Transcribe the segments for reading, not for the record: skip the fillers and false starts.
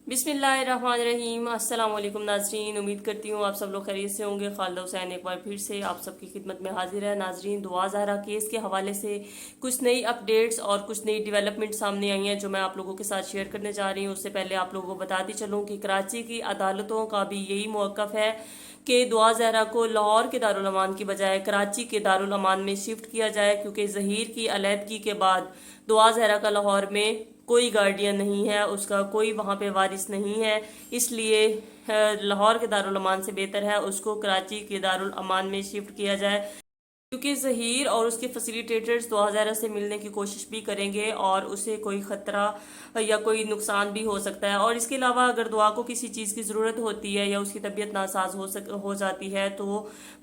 बिस्मिल्लाहिर्रहमानिर्रहीम। अस्सलाम वालेकुम नाजरीन, उम्मीद करती हूँ आप सब लोग खैरियत से होंगे। खालिदा हुसैन एक बार फिर से आप सबकी खिदमत में हाजिर है। नाजरीन, दुआ ज़हरा केस के हवाले से कुछ नई अपडेट्स और कुछ नई डेवलपमेंट सामने आई हैं जो मैं आप लोगों के साथ शेयर करने जा रही हूँ। उससे पहले आप लोगों को बताती चलूँ कि कराची की अदालतों का भी यही मौक़िफ़ है कि दुआ ज़हरा को लाहौर के दारुल अमान की बजाय कराची के दारुल अमान में शिफ्ट किया जाए, क्योंकि ज़हीर की अलहदगी के बाद दुआ ज़हरा का लाहौर में कोई गार्डियन नहीं है, उसका कोई वहाँ पे वारिस नहीं है। इसलिए लाहौर के दारुल अमान से बेहतर है उसको कराची के दारुल अमान में शिफ्ट किया जाए, क्योंकि ज़हीर और उसके फैसिलिटेटर्स दुआ ज़हरा से मिलने की कोशिश भी करेंगे और उसे कोई ख़तरा या कोई नुकसान भी हो सकता है। और इसके अलावा अगर दुआ को किसी चीज़ की ज़रूरत होती है या उसकी तबीयत नासाज हो जाती है तो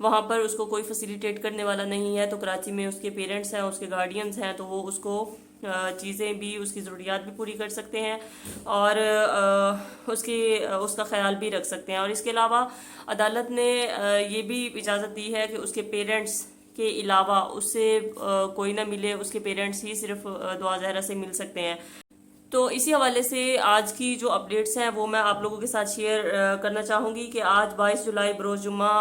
वहाँ पर उसको कोई फैसिलिटेट करने वाला नहीं है। तो कराची में उसके पेरेंट्स हैं, उसके गार्डियंस हैं, तो वो उसको चीज़ें भी, उसकी ज़रूरियात भी पूरी कर सकते हैं और उसका ख्याल भी रख सकते हैं। और इसके अलावा अदालत ने ये भी इजाज़त दी है कि उसके पेरेंट्स के अलावा उससे कोई ना मिले, उसके पेरेंट्स ही सिर्फ दुआ ज़हरा से मिल सकते हैं। तो इसी हवाले से आज की जो अपडेट्स हैं वो मैं आप लोगों के साथ शेयर करना चाहूँगी कि आज 22 जुलाई बरोज़ जुम्मा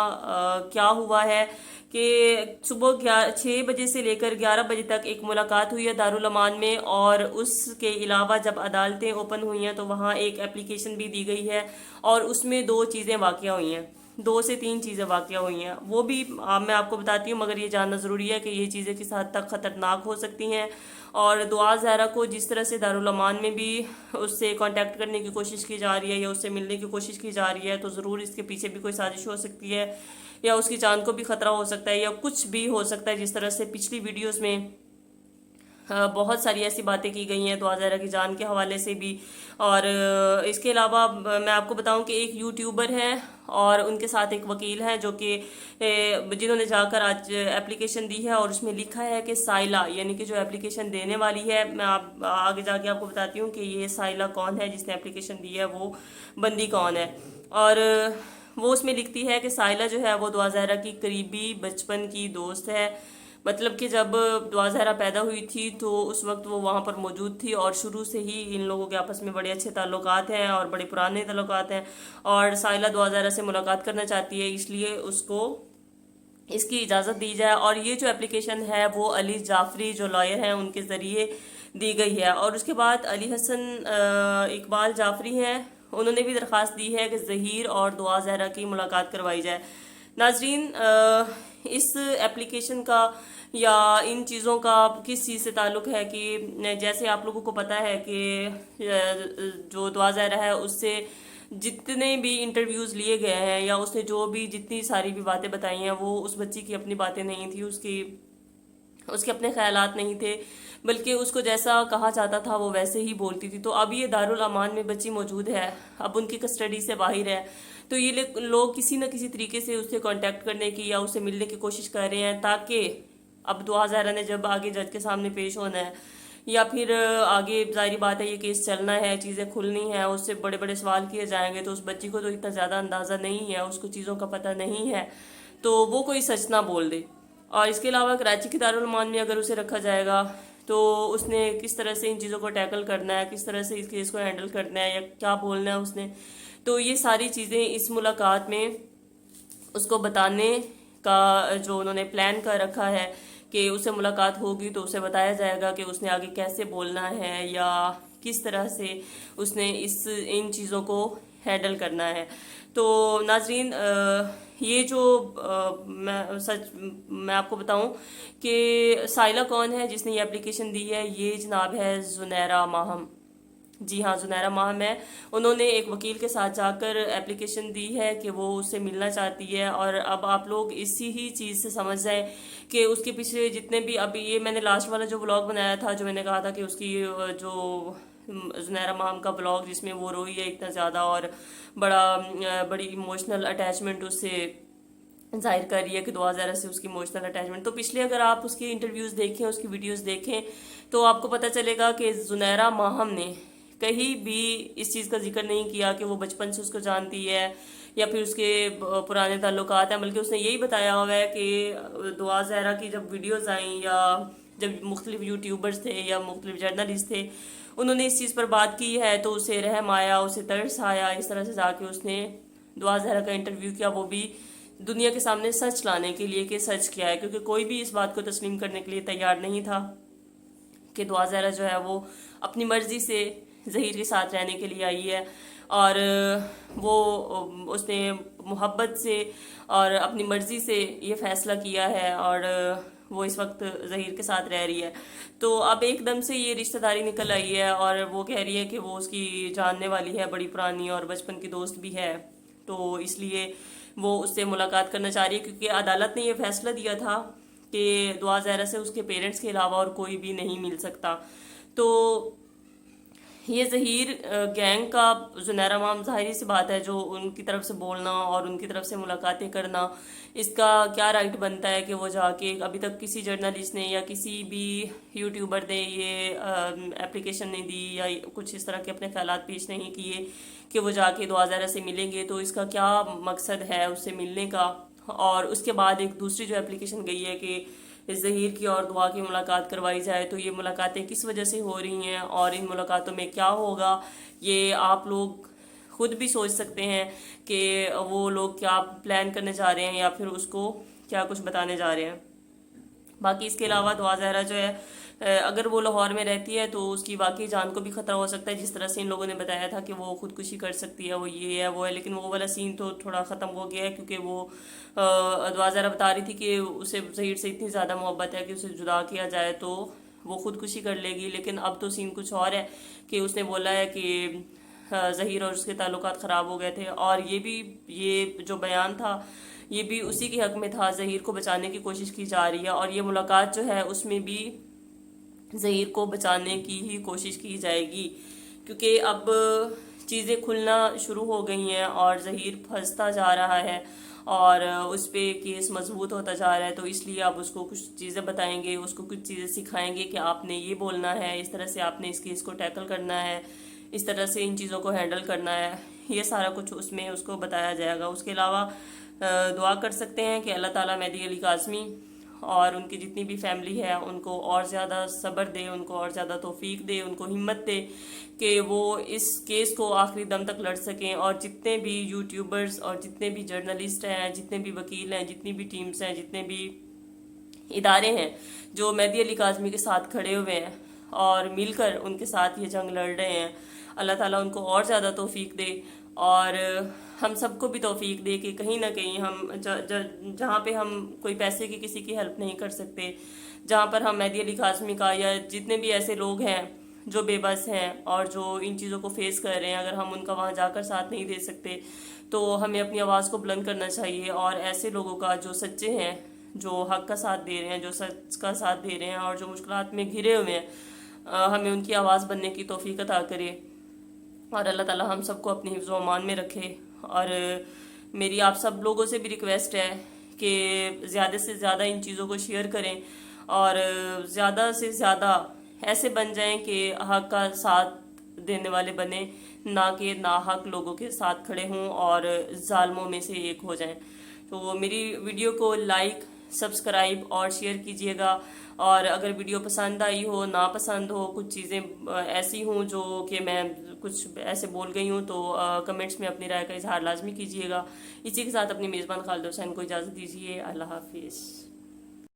क्या हुआ है कि सुबह 6 बजे से लेकर 11 बजे तक एक मुलाकात हुई है दारुल अमान में। और उसके अलावा जब अदालतें ओपन हुई हैं तो वहाँ एक एप्लीकेशन भी दी गई है और उसमें 2 चीज़ें वाक़या हुई हैं, 2 से 3 चीज़ें वाक़या हुई हैं। वो भी मैं आपको बताती हूँ, मगर ये जानना ज़रूरी है कि ये चीज़ें किस हद तक ख़तरनाक हो सकती हैं। और दुआ ज़हरा को जिस तरह से दारुल अमान में भी उससे कांटेक्ट करने की कोशिश की जा रही है या उससे मिलने की कोशिश की जा रही है, तो ज़रूर इसके पीछे भी कोई साजिश हो सकती है या उसकी जान को भी ख़तरा हो सकता है या कुछ भी हो सकता है। जिस तरह से पिछली वीडियोज़ में बहुत सारी ऐसी बातें की गई हैं दुआ ज़हरा की जान के हवाले से भी। और इसके अलावा मैं आपको बताऊं कि एक यूट्यूबर हैं और उनके साथ एक वकील हैं जो कि जिन्होंने जाकर आज एप्लीकेशन दी है और उसमें लिखा है कि साइला, यानी कि जो एप्लीकेशन देने वाली है, मैं आप आगे जाके आपको बताती हूँ कि ये साइला कौन है जिसने एप्लीकेशन दी है, वो बंदी कौन है। और वो उसमें लिखती है कि साइला जो है वो दुआ ज़हरा की करीबी बचपन की दोस्त है। मतलब कि जब दुआ ज़हरा पैदा हुई थी तो उस वक्त वो वहाँ पर मौजूद थी और शुरू से ही इन लोगों के आपस में बड़े अच्छे ताल्लुकात हैं और बड़े पुराने ताल्लुकात हैं। और साइला दुआ ज़हरा से मुलाकात करना चाहती है, इसलिए उसको इसकी इजाज़त दी जाए। और ये जो एप्लीकेशन है वो अली जाफरी जो लॉयर हैं उनके ज़रिए दी गई है। और उसके बाद अली हसन इकबाल जाफरी हैं, उन्होंने भी दरख्वास्त दी है कि ज़हीर और दुआ ज़हरा की मुलाकात करवाई जाए। नाजरीन, इस एप्लीकेशन का या इन चीज़ों का किस चीज़ से ताल्लुक़ है कि जैसे आप लोगों को पता है कि जो दुआ ज़हरा है उससे जितने भी इंटरव्यूज़ लिए गए हैं या उसने जो भी जितनी सारी भी बातें बताई हैं वो उस बच्ची की अपनी बातें नहीं थी, उसके अपने ख्यालात नहीं थे, बल्कि उसको जैसा कहा जाता था वो वैसे ही बोलती थी। तो अब ये दारुल अमान में बच्ची मौजूद है, अब उनकी कस्टडी से बाहर है, तो ये लोग किसी न किसी तरीके से उससे कांटेक्ट करने की या उससे मिलने की कोशिश कर रहे हैं, ताकि अब दुआ ज़हरा ने जब आगे जज के सामने पेश होना है या फिर आगे जाहिर बात है ये केस चलना है, चीज़ें खुलनी है, उससे बड़े बड़े सवाल किए जाएंगे, तो उस बच्ची को तो इतना ज़्यादा अंदाज़ा नहीं है, उसको चीज़ों का पता नहीं है, तो वो कोई सच ना बोल दे। और इसके अलावा कराची के दारुल अमान में अगर उसे रखा जाएगा तो उसने किस तरह से इन चीज़ों को टैकल करना है, किस तरह से इस केस को हैंडल करना है या क्या बोलना है उसने, तो ये सारी चीज़ें इस मुलाकात में उसको बताने का जो उन्होंने प्लान कर रखा है कि उससे मुलाकात होगी तो उसे बताया जाएगा कि उसने आगे कैसे बोलना है या किस तरह से उसने इन चीज़ों को हैंडल करना है। तो नाजरीन, ये जो मैं आपको बताऊं कि साइला कौन है जिसने ये एप्लीकेशन दी है, ये जनाब है ज़ुनैरा माहम। जी हाँ, ज़ुनैरा माहम है। उन्होंने एक वकील के साथ जाकर एप्लीकेशन दी है कि वो उससे मिलना चाहती है। और अब आप लोग इसी ही चीज़ से समझ जाएं कि उसके पीछे जितने भी, अभी ये मैंने लास्ट वाला जो व्लॉग बनाया था, जो मैंने कहा था कि उसकी जो ज़ुनैरा माहम का व्लॉग जिसमें वो रोई है इतना ज़्यादा और बड़ी इमोशनल अटैचमेंट उससे जाहिर कर रही है कि दुआ ज़हरा से उसकी इमोशनल अटैचमेंट, तो पिछले अगर आप उसकी इंटरव्यूज़ देखें, उसकी वीडियोस देखें, तो आपको पता चलेगा कि ज़ुनैरा माहम ने कहीं भी इस चीज़ का जिक्र नहीं किया कि वो बचपन से उसको जानती है या फिर उसके पुराने ताल्लुकात हैं, बल्कि उसने यही बताया हुआ है कि दुआ ज़हरा की जब वीडियोज़ आई या जब मुख्तलिफ यूट्यूबर्स थे या मुख्तलिफ जर्नलिस्ट थे, انہوں نے اس چیز پر بات کی ہے تو اسے رحم آیا، اسے ترس آیا، اس طرح سے جا کے اس نے دعا زہرا کا انٹرویو کیا، وہ بھی دنیا کے سامنے سچ لانے کے لیے کہ سچ کیا ہے، کیونکہ کوئی بھی اس بات کو تسلیم کرنے کے لیے تیار نہیں تھا کہ دعا زہرا جو ہے وہ اپنی مرضی سے ظہیر کے ساتھ رہنے کے لیے آئی ہے، اور وہ اس نے محبت سے اور اپنی مرضی سے یہ فیصلہ کیا ہے، اور وہ اس وقت ظہیر کے ساتھ رہ رہی ہے۔ تو اب ایک دم سے یہ رشتہ داری نکل آئی ہے، اور وہ کہہ رہی ہے کہ وہ اس کی جاننے والی ہے، بڑی پرانی اور بچپن کی دوست بھی ہے، تو اس لیے وہ اس سے ملاقات کرنا چاہ رہی ہے، کیونکہ عدالت نے یہ فیصلہ دیا تھا کہ دعا زہرا سے اس کے پیرنٹس کے علاوہ اور کوئی بھی نہیں مل سکتا۔ تو یہ ظہیر گینگ کا زنیرہ مام ظاہری سی بات ہے، جو ان کی طرف سے بولنا اور ان کی طرف سے ملاقاتیں کرنا، اس کا کیا رائٹ بنتا ہے کہ وہ جا کے، ابھی تک کسی جرنلسٹ نے یا کسی بھی یوٹیوبر نے یہ اپلیکیشن نہیں دی یا کچھ اس طرح کے اپنے خیالات پیش نہیں کیے کہ وہ جا کے دعا زہرا سے ملیں گے، تو اس کا کیا مقصد ہے اس سے ملنے کا۔ اور اس کے بعد ایک دوسری جو اپلیکیشن گئی ہے کہ ظہیر کی اور دعا کی ملاقات کروائی جائے، تو یہ ملاقاتیں کس وجہ سے ہو رہی ہیں اور ان ملاقاتوں میں کیا ہوگا، یہ آپ لوگ خود بھی سوچ سکتے ہیں کہ وہ لوگ کیا پلان کرنے جا رہے ہیں یا پھر اس کو کیا کچھ بتانے جا رہے ہیں۔ باقی اس کے علاوہ دعا زہرا جو ہے اگر وہ لاہور میں رہتی ہے تو اس کی واقعی جان کو بھی خطرہ ہو سکتا ہے، جس طرح سے ان لوگوں نے بتایا تھا کہ وہ خودکشی کر سکتی ہے، وہ یہ ہے وہ ہے، لیکن وہ والا سین تو تھوڑا ختم ہو گیا ہے، کیونکہ وہ دعا زہرا بتا رہی تھی کہ اسے ظہیر سے اتنی زیادہ محبت ہے کہ اسے جدا کیا جائے تو وہ خودکشی کر لے گی، لیکن اب تو سین کچھ اور ہے کہ اس نے بولا ہے کہ ظہیر اور اس کے تعلقات خراب ہو گئے تھے، اور یہ جو بیان تھا یہ بھی اسی کے حق میں تھا، ظہیر کو بچانے کی کوشش کی جا رہی ہے، اور یہ ملاقات جو ہے اس میں بھی ظہیر کو بچانے کی ہی کوشش کی جائے گی، کیونکہ اب چیزیں کھلنا شروع ہو گئی ہیں اور ظہیر پھنستا جا رہا ہے اور اس پہ کیس مضبوط ہوتا جا رہا ہے، تو اس لیے اب اس کو کچھ چیزیں بتائیں گے، اس کو کچھ چیزیں سکھائیں گے کہ آپ نے یہ بولنا ہے، اس طرح سے آپ نے اس کیس کو ٹیکل کرنا ہے، اس طرح سے ان چیزوں کو ہینڈل کرنا ہے، یہ سارا کچھ اس میں اس کو بتایا جائے گا۔ اس کے علاوہ دعا کر سکتے ہیں کہ اللہ تعالیٰ مہدی علی کاظمی اور ان کی جتنی بھی فیملی ہے ان کو اور زیادہ صبر دے، ان کو اور زیادہ توفیق دے، ان کو ہمت دے کہ وہ اس کیس کو آخری دم تک لڑ سکیں، اور جتنے بھی یوٹیوبرز اور جتنے بھی جرنلسٹ ہیں، جتنے بھی وکیل ہیں، جتنی بھی ٹیمز ہیں، جتنے بھی ادارے ہیں جو مہدی علی کاظمی کے ساتھ کھڑے ہوئے ہیں اور مل کر ان کے ساتھ یہ جنگ لڑ رہے ہیں، اللہ تعالیٰ ان کو اور زیادہ توفیق دے، اور ہم سب کو بھی توفیق دے کہ کہیں نہ کہیں ہم جہاں پہ ہم کوئی پیسے کی کسی کی ہیلپ نہیں کر سکتے، جہاں پر ہم مہدی علی کاظمی کا یا جتنے بھی ایسے لوگ ہیں جو بے بس ہیں اور جو ان چیزوں کو فیس کر رہے ہیں، اگر ہم ان کا وہاں جا کر ساتھ نہیں دے سکتے تو ہمیں اپنی آواز کو بلند کرنا چاہیے، اور ایسے لوگوں کا جو سچے ہیں، جو حق کا ساتھ دے رہے ہیں، جو سچ کا ساتھ دے رہے ہیں اور جو مشکلات میں گھرے ہوئے ہیں، ہمیں ان کی آواز بننے کی توفیق عطا کرے، اور اللہ تعالیٰ ہم سب کو اپنی حفظ و امان میں رکھے۔ اور میری آپ سب لوگوں سے بھی ریکویسٹ ہے کہ زیادہ سے زیادہ ان چیزوں کو شیئر کریں، اور زیادہ سے زیادہ ایسے بن جائیں کہ حق کا ساتھ دینے والے بنیں، نہ کہ ناحق لوگوں کے ساتھ کھڑے ہوں اور ظالموں میں سے ایک ہو جائیں۔ تو میری ویڈیو کو لائک، سبسکرائب اور شیئر کیجیے گا، اور اگر ویڈیو پسند آئی ہو، ناپسند ہو، کچھ چیزیں ایسی ہوں جو کہ میں کچھ ایسے بول گئی ہوں، تو کمنٹس میں اپنی رائے کا اظہار لازمی کیجیے گا۔ اسی کے ساتھ اپنی میزبان خالدہ حسین کو اجازت دیجیے، اللہ حافظ۔